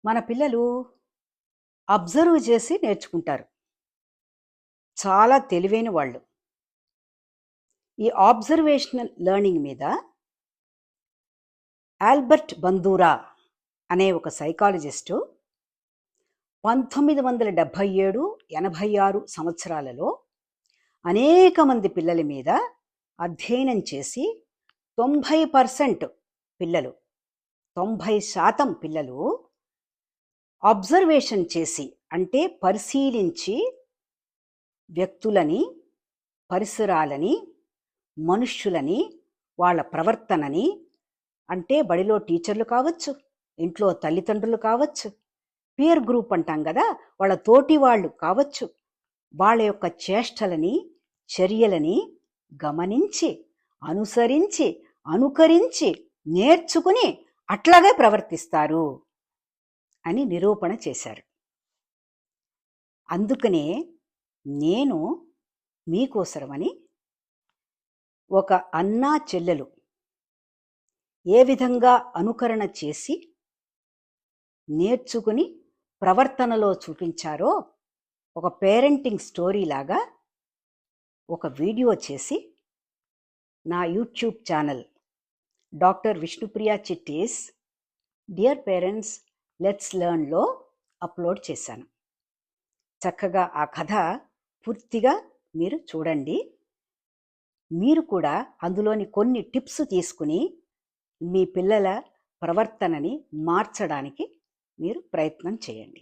మన పిల్లలు అబ్జర్వ్ చేసి నేర్చుకుంటారు. చాలా తెలివైన వాళ్ళు. ఈ ఆబ్జర్వేషనల్ లెర్నింగ్ మీద ఆల్బర్ట్ బందూరా అనే ఒక సైకాలజిస్టు 1977, 86 సంవత్సరాలలో అనేక మంది పిల్లల మీద అధ్యయనం చేసి 90% పిల్లలు 90% పిల్లలు అబ్జర్వేషన్ చేసి అంటే పరిశీలించి వ్యక్తులని, పరిసరాలని, మనుష్యులని, వాళ్ళ ప్రవర్తనని అంటే బడిలో టీచర్లు కావచ్చు, ఇంట్లో తల్లిదండ్రులు కావచ్చు, పీర్ గ్రూప్ అంటాం కదా, వాళ్ళ తోటి వాళ్ళు కావచ్చు, వాళ్ళ యొక్క చేష్టలని, చర్యలని గమనించి, అనుసరించి, అనుకరించి, నేర్చుకుని అట్లాగే ప్రవర్తిస్తారు అని నిరూపణ చేశారు. అందుకనే నేను మీకోసరమని ఒక అన్నా చెల్లెలు ఏ విధంగా అనుకరణ చేసి నేర్చుకుని ప్రవర్తనలో చూపించారో ఒక పేరెంటింగ్ స్టోరీ లాగా ఒక వీడియో చేసి నా YouTube channel doctor Vishnupriya Chitti's dear parents let's లెర్న్లో అప్లోడ్ చేశాను. చక్కగా ఆ కథ పూర్తిగా మీరు చూడండి. మీరు కూడా అందులోని కొన్ని టిప్స్ తీసుకుని మీ పిల్లల ప్రవర్తనని మార్చడానికి మీరు ప్రయత్నం చేయండి.